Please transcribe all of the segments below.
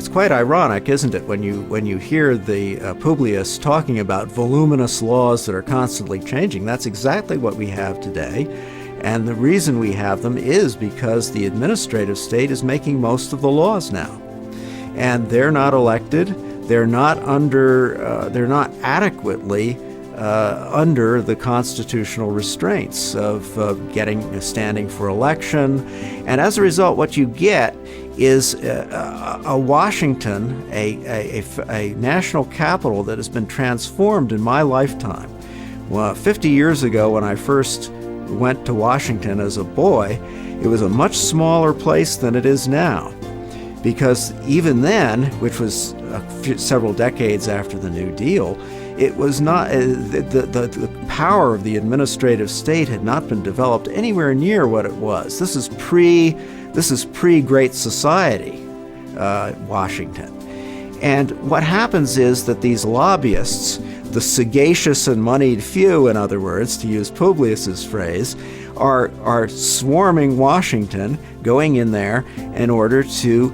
it's quite ironic, isn't it, when you hear the Publius talking about voluminous laws that are constantly changing. That's exactly what we have today. And the reason we have them is because the administrative state is making most of the laws now. And they're not elected. They're not adequately under the constitutional restraints of standing for election. And as a result, what you get is a Washington, a national capital that has been transformed in my lifetime. Well, 50 years ago, when I first went to Washington as a boy, it was a much smaller place than it is now. Because even then, which was several decades after the New Deal, it was not the power of the administrative state had not been developed anywhere near what it was. This is pre-Great Society, Washington. And what happens is that these lobbyists, the sagacious and moneyed few, in other words, to use Publius's phrase, are swarming Washington, going in there in order to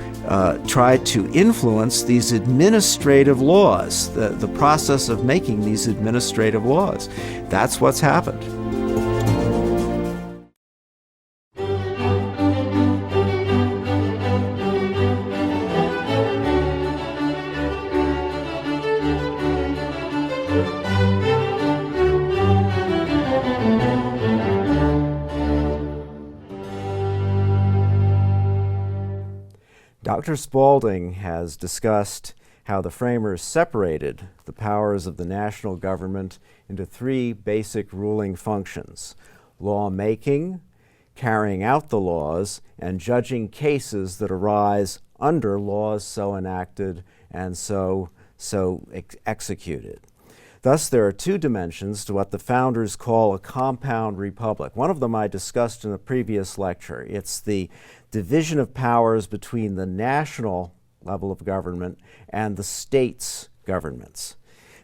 try to influence these administrative laws, the process of making these administrative laws. That's what's happened. Dr. Spaulding has discussed how the framers separated the powers of the national government into three basic ruling functions: lawmaking, carrying out the laws, and judging cases that arise under laws so enacted and so executed. Thus, there are two dimensions to what the founders call a compound republic. One of them I discussed in a previous lecture. It's the division of powers between the national level of government and the states' governments.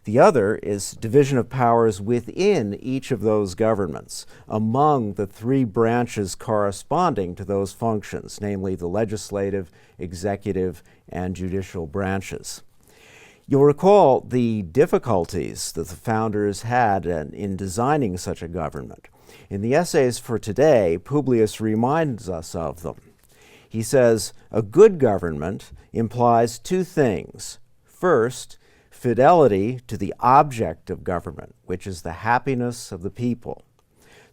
The other is division of powers within each of those governments, among the three branches corresponding to those functions, namely the legislative, executive, and judicial branches. You'll recall the difficulties that the founders had in designing such a government. In the essays for today, Publius reminds us of them. He says, a good government implies two things. First, fidelity to the object of government, which is the happiness of the people.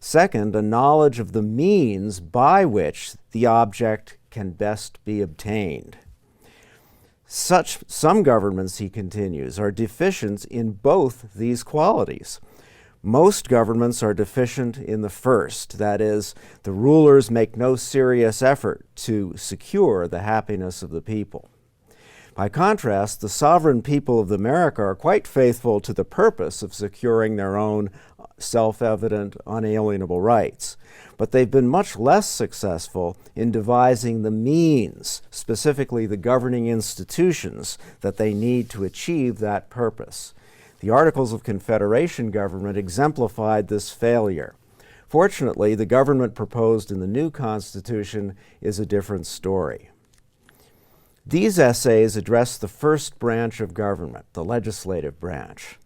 Second, a knowledge of the means by which the object can best be obtained. Some governments, he continues, are deficient in both these qualities. Most governments are deficient in the first, that is, the rulers make no serious effort to secure the happiness of the people. By contrast, the sovereign people of America are quite faithful to the purpose of securing their own self-evident, unalienable rights. But they've been much less successful in devising the means, specifically the governing institutions, that they need to achieve that purpose. The Articles of Confederation government exemplified this failure. Fortunately, the government proposed in the new Constitution is a different story. These essays address the first branch of government, the legislative branch.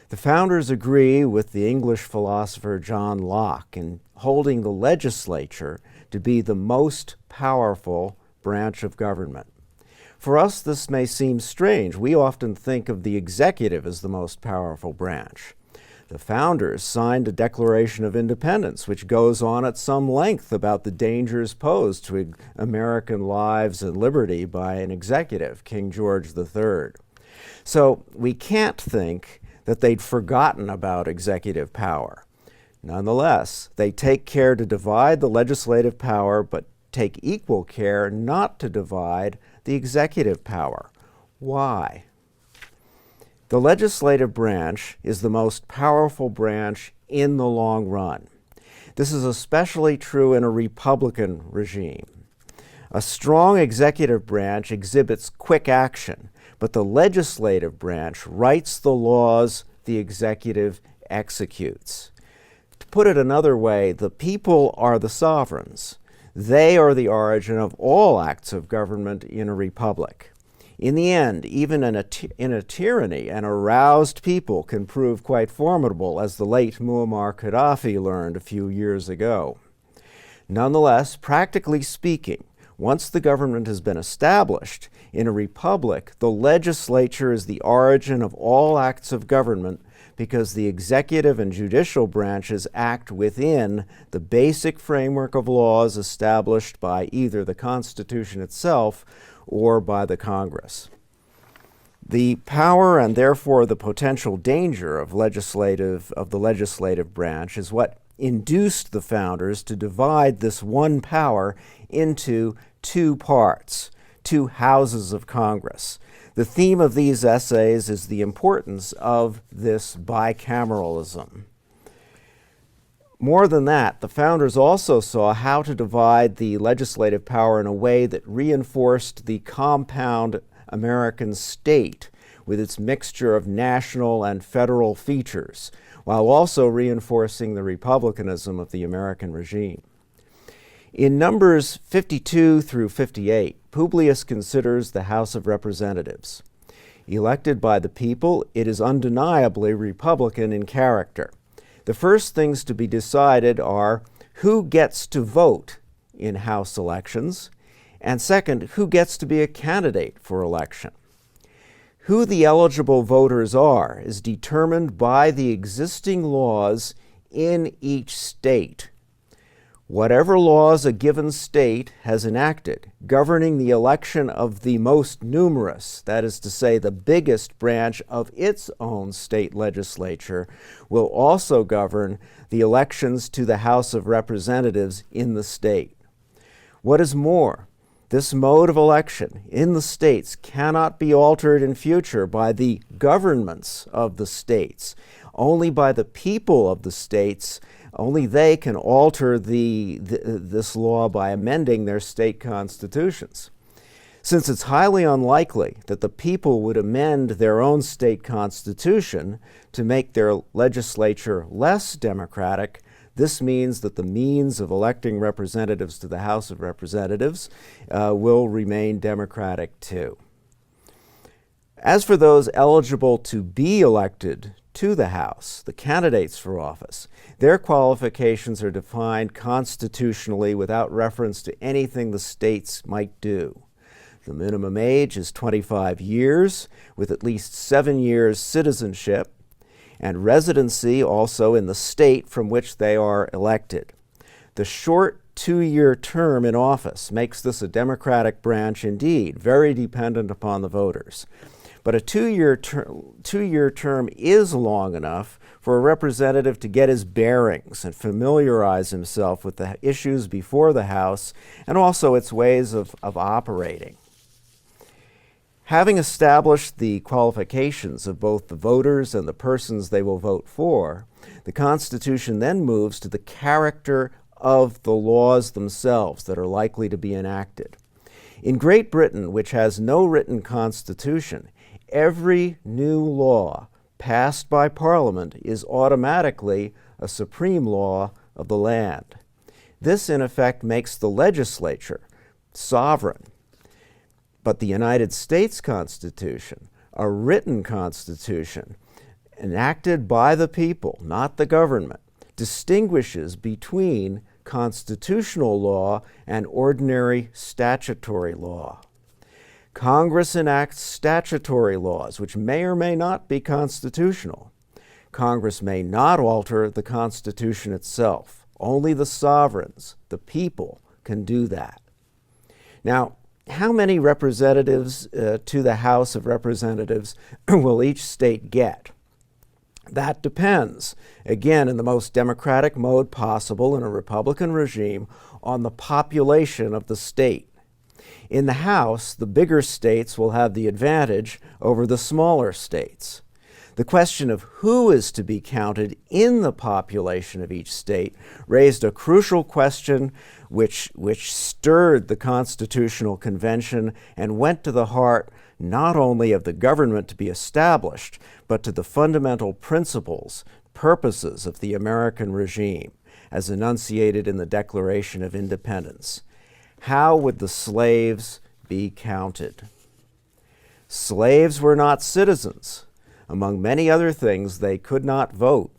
The founders agree with the English philosopher John Locke in holding the legislature to be the most powerful branch of government. For us, this may seem strange. We often think of the executive as the most powerful branch. The founders signed a Declaration of Independence, which goes on at some length about the dangers posed to American lives and liberty by an executive, King George III. So we can't think that they'd forgotten about executive power. Nonetheless, they take care to divide the legislative power, but take equal care not to divide the executive power. Why? The legislative branch is the most powerful branch in the long run. This is especially true in a Republican regime. A strong executive branch exhibits quick action, but the legislative branch writes the laws the executive executes. To put it another way, the people are the sovereigns. They are the origin of all acts of government in a republic. In the end, even in a tyranny, an aroused people can prove quite formidable, as the late Muammar Gaddafi learned a few years ago. Nonetheless, practically speaking, once the government has been established, in a republic, the legislature is the origin of all acts of government because the executive and judicial branches act within the basic framework of laws established by either the Constitution itself or by the Congress. The power and therefore the potential danger of the legislative branch is what induced the founders to divide this one power into two parts, two houses of Congress. The theme of these essays is the importance of this bicameralism. More than that, the founders also saw how to divide the legislative power in a way that reinforced the compound American state with its mixture of national and federal features, while also reinforcing the republicanism of the American regime. In Numbers 52 through 58, Publius considers the House of Representatives. Elected by the people, it is undeniably Republican in character. The first things to be decided are who gets to vote in House elections, and second, who gets to be a candidate for election. Who the eligible voters are is determined by the existing laws in each state. Whatever laws a given state has enacted governing the election of the most numerous, that is to say, the biggest branch of its own state legislature, will also govern the elections to the House of Representatives in the state. What is more, this mode of election in the states cannot be altered in future by the governments of the states. Only by the people of the states. Only they can alter this law by amending their state constitutions. Since it's highly unlikely that the people would amend their own state constitution to make their legislature less democratic, this means that the means of electing representatives to the House of Representatives will remain democratic too. As for those eligible to be elected to the House, the candidates for office, their qualifications are defined constitutionally without reference to anything the states might do. The minimum age is 25 years, with at least 7 years citizenship, and residency also in the state from which they are elected. The short 2-year term in office makes this a democratic branch indeed, very dependent upon the voters. But a 2-year term is long enough for a representative to get his bearings and familiarize himself with the issues before the House and also its ways of operating. Having established the qualifications of both the voters and the persons they will vote for, the Constitution then moves to the character of the laws themselves that are likely to be enacted. In Great Britain, which has no written constitution, every new law passed by Parliament is automatically a supreme law of the land. This, in effect, makes the legislature sovereign. But the United States Constitution, a written constitution, enacted by the people, not the government, distinguishes between constitutional law and ordinary statutory law. Congress enacts statutory laws, which may or may not be constitutional. Congress may not alter the Constitution itself. Only the sovereigns, the people, can do that. Now, how many representatives to the House of Representatives will each state get? That depends, again, in the most democratic mode possible in a Republican regime, on the population of the state. In the House, the bigger states will have the advantage over the smaller states. The question of who is to be counted in the population of each state raised a crucial question which stirred the Constitutional Convention and went to the heart not only of the government to be established, but to the fundamental principles, purposes of the American regime, as enunciated in the Declaration of Independence. How would the slaves be counted? Slaves were not citizens. Among many other things, they could not vote.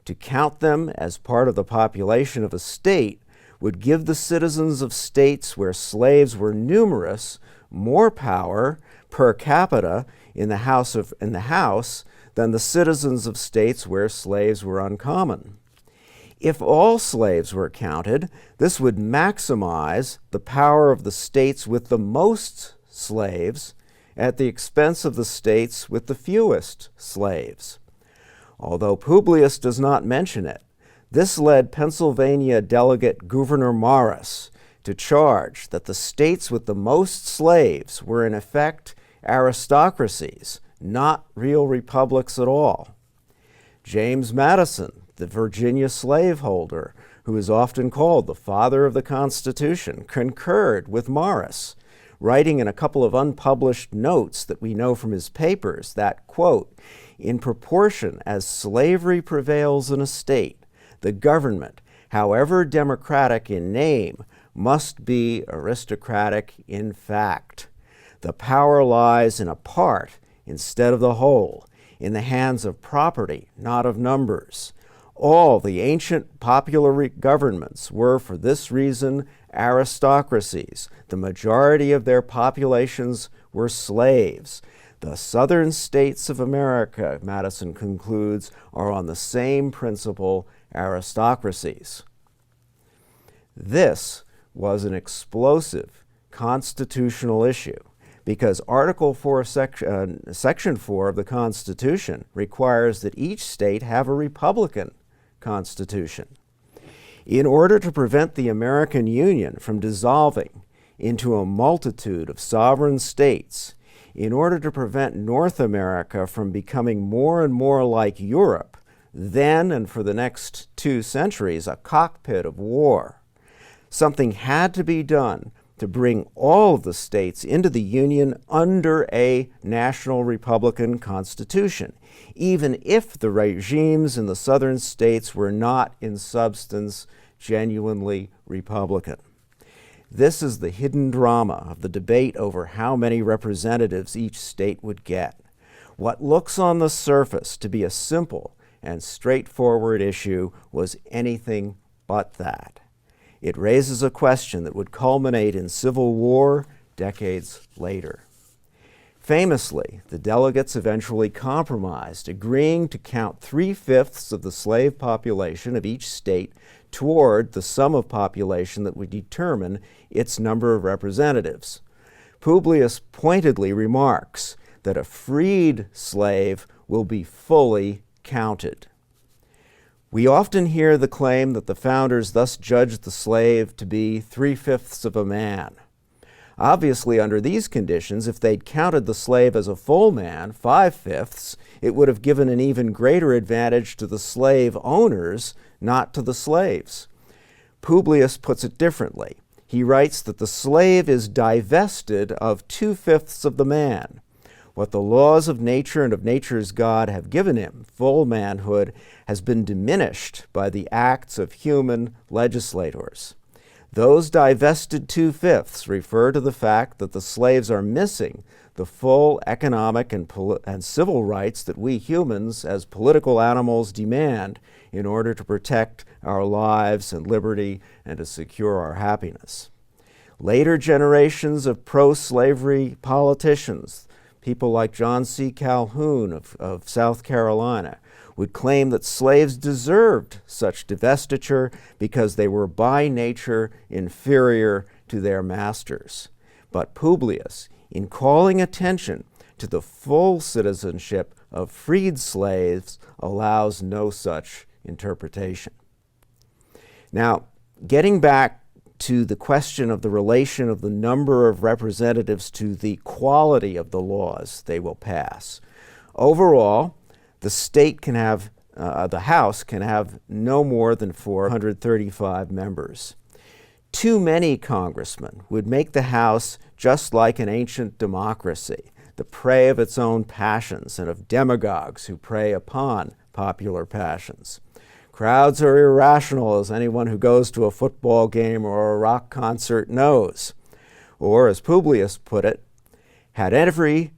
To count them as part of the population of a state would give the citizens of states where slaves were numerous more power per capita in the House than the citizens of states where slaves were uncommon. If all slaves were counted, this would maximize the power of the states with the most slaves at the expense of the states with the fewest slaves. Although Publius does not mention it, this led Pennsylvania delegate Gouverneur Morris to charge that the states with the most slaves were in effect aristocracies, not real republics at all. James Madison, the Virginia slaveholder, who is often called the father of the Constitution, concurred with Morris, writing in a couple of unpublished notes that we know from his papers that, quote, in proportion as slavery prevails in a state, the government, however democratic in name, must be aristocratic in fact. The power lies in a part instead of the whole, in the hands of property, not of numbers. All the ancient popular governments were, for this reason, aristocracies. The majority of their populations were slaves. The southern states of America, Madison concludes, are on the same principle aristocracies. This was an explosive constitutional issue because Article 4, Section 4 of the Constitution requires that each state have a republican constitution. In order to prevent the American Union from dissolving into a multitude of sovereign states, in order to prevent North America from becoming more and more like Europe, then and for the next 2 centuries, a cockpit of war, something had to be done to bring all of the states into the Union under a national republican constitution, even if the regimes in the southern states were not in substance genuinely republican. This is the hidden drama of the debate over how many representatives each state would get. What looks on the surface to be a simple and straightforward issue was anything but that. It raises a question that would culminate in civil war decades later. Famously, the delegates eventually compromised, agreeing to count 3/5 of the slave population of each state toward the sum of population that would determine its number of representatives. Publius pointedly remarks that a freed slave will be fully counted. We often hear the claim that the founders thus judged the slave to be 3/5 of a man. Obviously, under these conditions, if they'd counted the slave as a full man, 5/5, it would have given an even greater advantage to the slave owners, not to the slaves. Publius puts it differently. He writes that the slave is divested of 2/5 of the man. What the laws of nature and of nature's God have given him, full manhood, has been diminished by the acts of human legislators. Those divested 2/5 refer to the fact that the slaves are missing the full economic and civil rights that we humans as political animals demand in order to protect our lives and liberty and to secure our happiness. Later generations of pro-slavery politicians, people like John C. Calhoun of South Carolina, would claim that slaves deserved such divestiture because they were by nature inferior to their masters. But Publius, in calling attention to the full citizenship of freed slaves, allows no such interpretation. Now, getting back to the question of the relation of the number of representatives to the quality of the laws they will pass. Overall, the House can have no more than 435 members. Too many congressmen would make the House just like an ancient democracy, the prey of its own passions and of demagogues who prey upon popular passions. Crowds are irrational, as anyone who goes to a football game or a rock concert knows. Or, as Publius put it, had every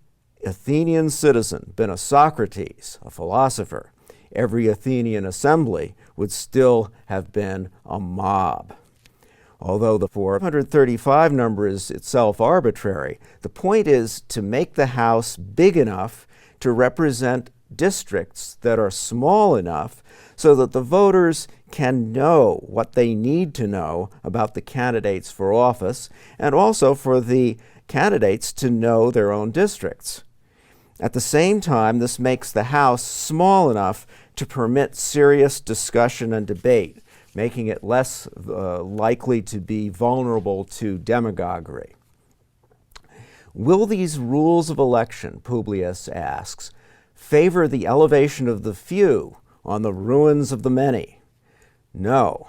Athenian citizen been a Socrates, a philosopher, every Athenian assembly would still have been a mob. Although the 435 number is itself arbitrary, the point is to make the House big enough to represent districts that are small enough so that the voters can know what they need to know about the candidates for office, and also for the candidates to know their own districts. At the same time, this makes the House small enough to permit serious discussion and debate, making it less likely to be vulnerable to demagoguery. Will these rules of election, Publius asks, favor the elevation of the few on the ruins of the many? No.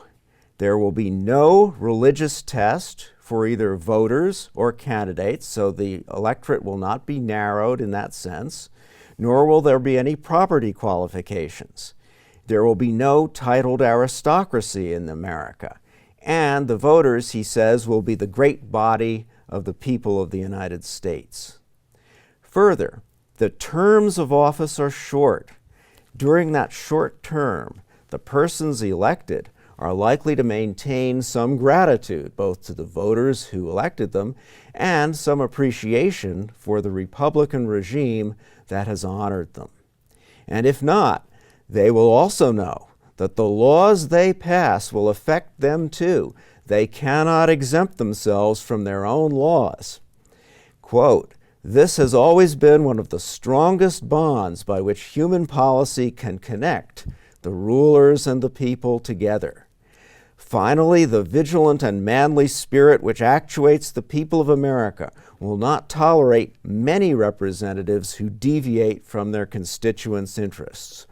There will be no religious test for either voters or candidates, so the electorate will not be narrowed in that sense, nor will there be any property qualifications. There will be no titled aristocracy in America, and the voters, he says, will be the great body of the people of the United States. Further, the terms of office are short. During that short term, the persons elected are likely to maintain some gratitude both to the voters who elected them and some appreciation for the Republican regime that has honored them. And if not, they will also know that the laws they pass will affect them too. They cannot exempt themselves from their own laws. Quote, "This has always been one of the strongest bonds by which human policy can connect the rulers and the people together. Finally, the vigilant and manly spirit which actuates the people of America will not tolerate many representatives who deviate from their constituents' interests."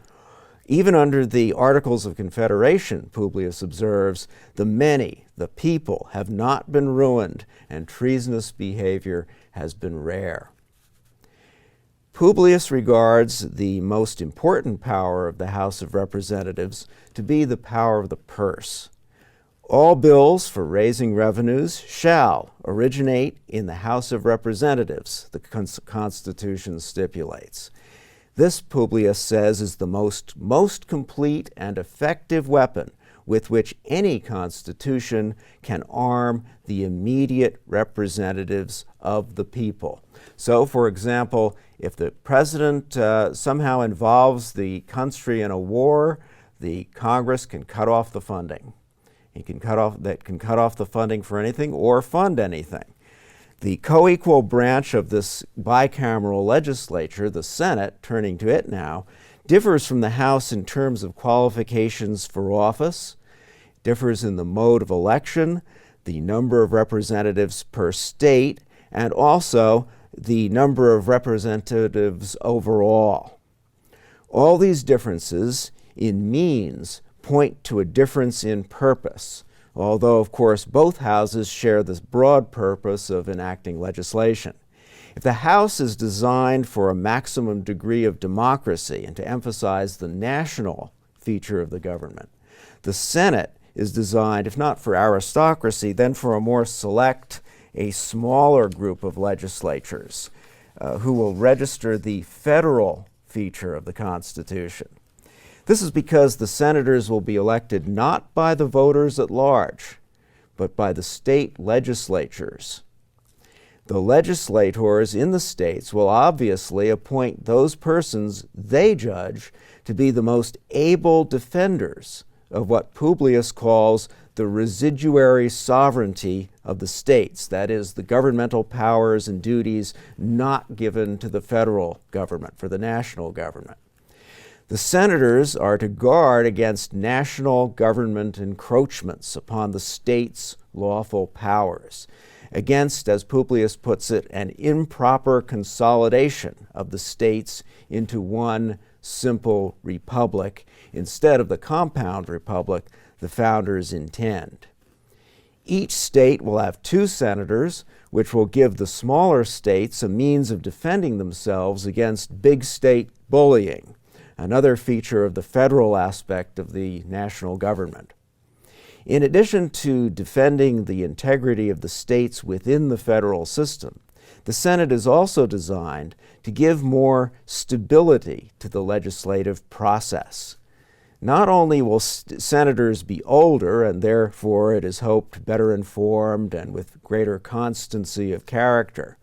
Even under the Articles of Confederation, Publius observes, the many, the people, have not been ruined, and treasonous behavior has been rare. Publius regards the most important power of the House of Representatives to be the power of the purse. All bills for raising revenues shall originate in the House of Representatives, the Constitution stipulates. This, Publius says, is the most complete and effective weapon with which any constitution can arm the immediate representatives of the people. So, for example, if the president somehow involves the country in a war, the Congress can cut off the funding. He can cut off the funding for anything or fund anything. The co-equal branch of this bicameral legislature, the Senate, turning to it now, differs from the House in terms of qualifications for office, differs in the mode of election, the number of representatives per state, and also the number of representatives overall. All these differences in means point to a difference in purpose, although, of course, both houses share this broad purpose of enacting legislation. If the House is designed for a maximum degree of democracy and to emphasize the national feature of the government, the Senate is designed, if not for aristocracy, then for a more select, a smaller group of legislatures who will register the federal feature of the Constitution. This is because the senators will be elected not by the voters at large, but by the state legislatures. The legislators in the states will obviously appoint those persons they judge to be the most able defenders of what Publius calls the residuary sovereignty of the states, that is, the governmental powers and duties not given to the federal government, for the national government. The senators are to guard against national government encroachments upon the states' lawful powers, against, as Publius puts it, an improper consolidation of the states into one simple republic instead of the compound republic the founders intend. Each state will have 2 senators, which will give the smaller states a means of defending themselves against big state bullying, another feature of the federal aspect of the national government. In addition to defending the integrity of the states within the federal system, The Senate is also designed to give more stability to the legislative process. Not only will senators be older and therefore, it is hoped, better informed and with greater constancy of character,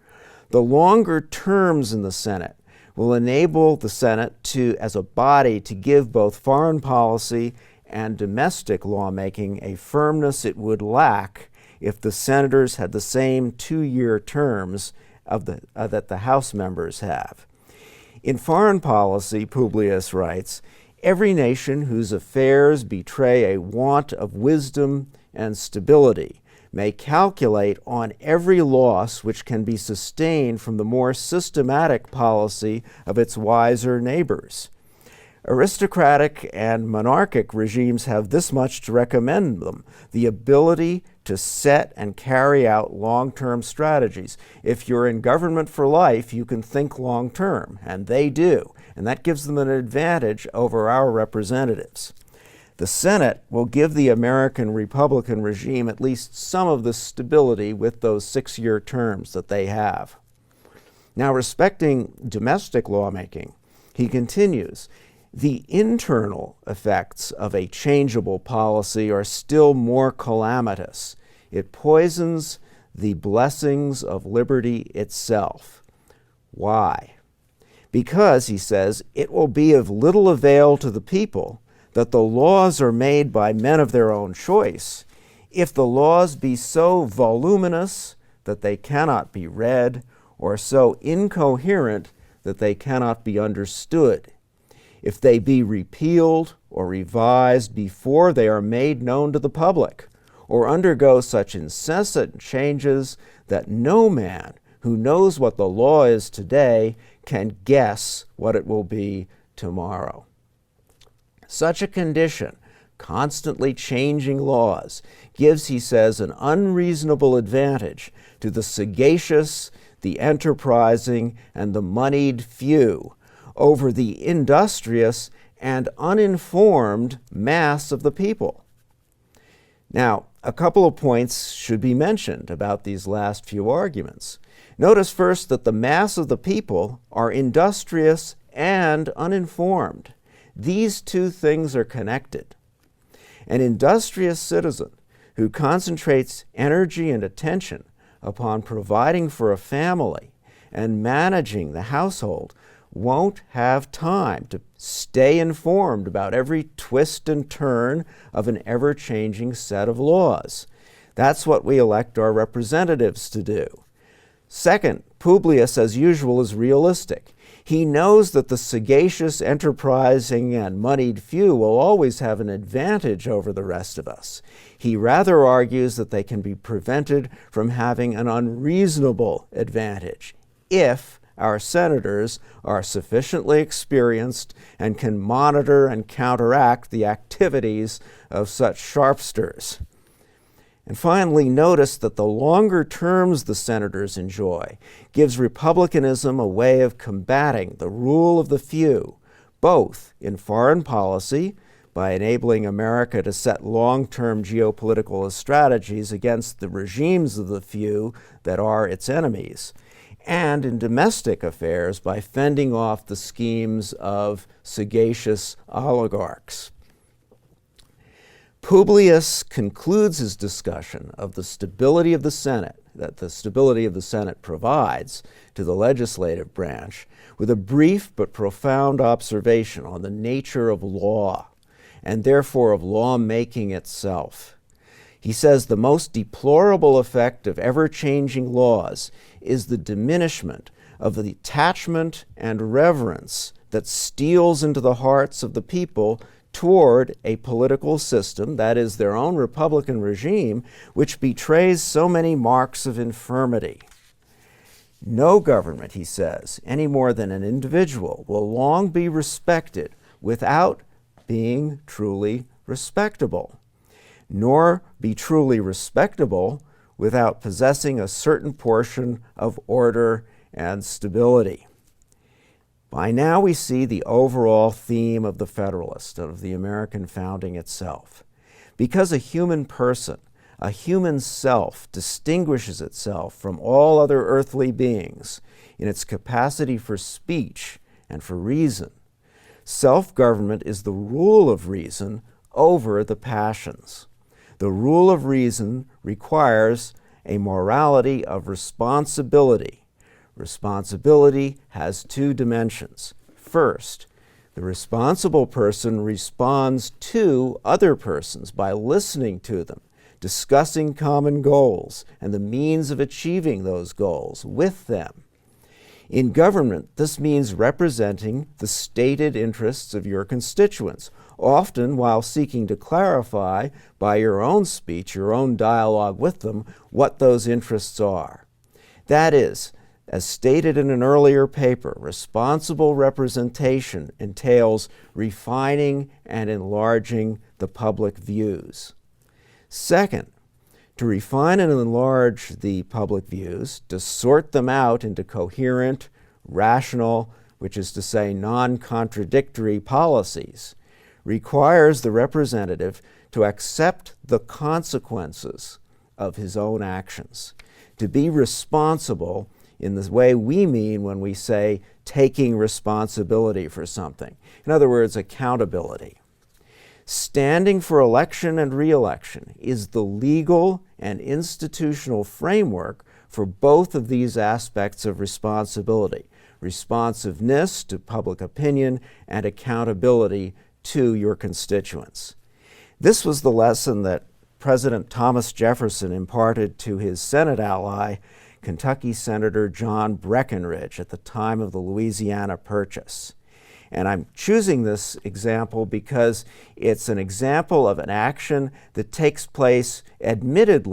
the longer terms in the Senate will enable the Senate to, as a body, to give both foreign policy and domestic lawmaking a firmness it would lack if the senators had the same 2-year terms that the House members have. In foreign policy, Publius writes, every nation whose affairs betray a want of wisdom and stability may calculate on every loss which can be sustained from the more systematic policy of its wiser neighbors. Aristocratic and monarchic regimes have this much to recommend them: the ability to set and carry out long-term strategies. If you're in government for life, you can think long-term, and they do, and that gives them an advantage over our representatives. The Senate will give the American Republican regime at least some of the stability with those 6-year terms that they have. Now, respecting domestic lawmaking, he continues, the internal effects of a changeable policy are still more calamitous. It poisons the blessings of liberty itself. Why? Because, he says, it will be of little avail to the people that the laws are made by men of their own choice, if the laws be so voluminous that they cannot be read, or so incoherent that they cannot be understood, if they be repealed or revised before they are made known to the public, or undergo such incessant changes that no man who knows what the law is today can guess what it will be tomorrow. Such a condition, constantly changing laws, gives, he says, an unreasonable advantage to the sagacious, the enterprising, and the moneyed few over the industrious and uninformed mass of the people. Now, a couple of points should be mentioned about these last few arguments. Notice first that the mass of the people are industrious and uninformed. These two things are connected. An industrious citizen who concentrates energy and attention upon providing for a family and managing the household won't have time to stay informed about every twist and turn of an ever-changing set of laws. That's what we elect our representatives to do. Second, Publius, as usual, is realistic. He knows that the sagacious, enterprising, and moneyed few will always have an advantage over the rest of us. He rather argues that they can be prevented from having an unreasonable advantage if our senators are sufficiently experienced and can monitor and counteract the activities of such sharpsters. And finally, notice that the longer terms the senators enjoy gives republicanism a way of combating the rule of the few, both in foreign policy, by enabling America to set long-term geopolitical strategies against the regimes of the few that are its enemies, and in domestic affairs by fending off the schemes of sagacious oligarchs. Publius concludes his discussion of the stability of the Senate, that the stability of the Senate provides to the legislative branch, with a brief but profound observation on the nature of law, and therefore of lawmaking itself. He says the most deplorable effect of ever-changing laws is the diminishment of the attachment and reverence that steals into the hearts of the people toward a political system, that is, their own republican regime, which betrays so many marks of infirmity. No government, he says, any more than an individual, will long be respected without being truly respectable, nor be truly respectable without possessing a certain portion of order and stability. By now we see the overall theme of the Federalist, of the American founding itself. Because a human person, A human self distinguishes itself from all other earthly beings in its capacity for speech and for reason. Self-government is the rule of reason over the passions. The rule of reason requires a morality of responsibility. Responsibility has two dimensions. First, the responsible person responds to other persons by listening to them, discussing common goals and the means of achieving those goals with them. In government, this means representing the stated interests of your constituents, often while seeking to clarify by your own speech, your own dialogue with them, what those interests are. That is, as stated in an earlier paper, responsible representation entails refining and enlarging the public views. Second, to refine and enlarge the public views, to sort them out into coherent, rational, which is to say non-contradictory policies, requires the representative to accept the consequences of his own actions, to be responsible in the way we mean when we say taking responsibility for something. In other words, accountability. Standing for election and re-election is the legal and institutional framework for both of these aspects of responsibility: responsiveness to public opinion and accountability to your constituents. This was the lesson that President Thomas Jefferson imparted to his Senate ally, Kentucky Senator John Breckinridge, at the time of the Louisiana Purchase. And I'm choosing this example because it's an example of an action that takes place admitted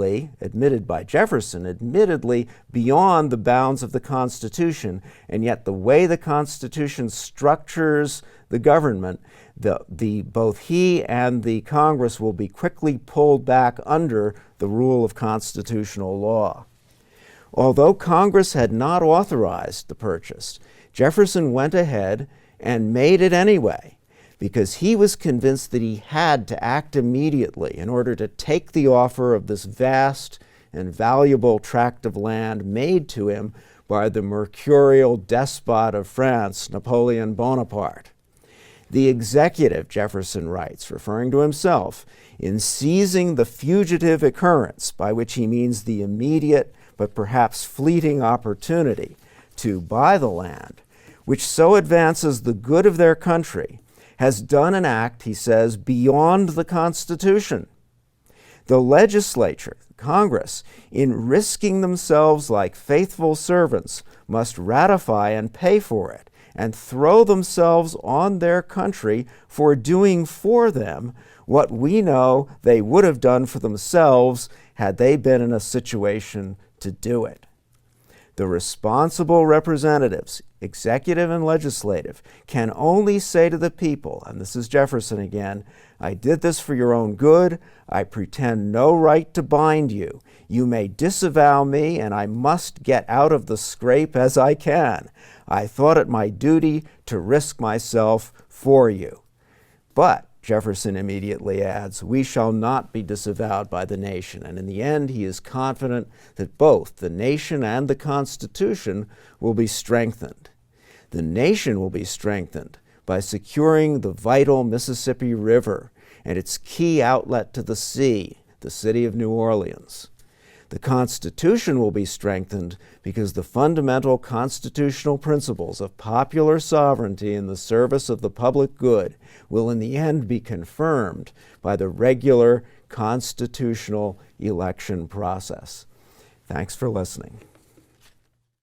by Jefferson, admittedly beyond the bounds of the Constitution, and yet the way the Constitution structures the government, both he and the Congress will be quickly pulled back under the rule of constitutional law. Although Congress had not authorized the purchase, Jefferson went ahead and made it anyway, because he was convinced that he had to act immediately in order to take the offer of this vast and valuable tract of land made to him by the mercurial despot of France, Napoleon Bonaparte. The executive, Jefferson writes, referring to himself, in seizing the fugitive occurrence, by which he means the immediate but perhaps fleeting opportunity to buy the land, which so advances the good of their country, has done an act, he says, beyond the Constitution. The legislature, Congress, in risking themselves like faithful servants, must ratify and pay for it, and throw themselves on their country for doing for them what we know they would have done for themselves had they been in a situation to do it. The responsible representatives, executive and legislative, can only say to the people, and this is Jefferson again, I did this for your own good. I pretend no right to bind you. You may disavow me, and I must get out of the scrape as I can. I thought it my duty to risk myself for you. But, Jefferson immediately adds, we shall not be disavowed by the nation. And in the end, he is confident that both the nation and the Constitution will be strengthened. The nation will be strengthened by securing the vital Mississippi River and its key outlet to the sea, the city of New Orleans. The Constitution will be strengthened because the fundamental constitutional principles of popular sovereignty in the service of the public good will in the end be confirmed by the regular constitutional election process. Thanks for listening.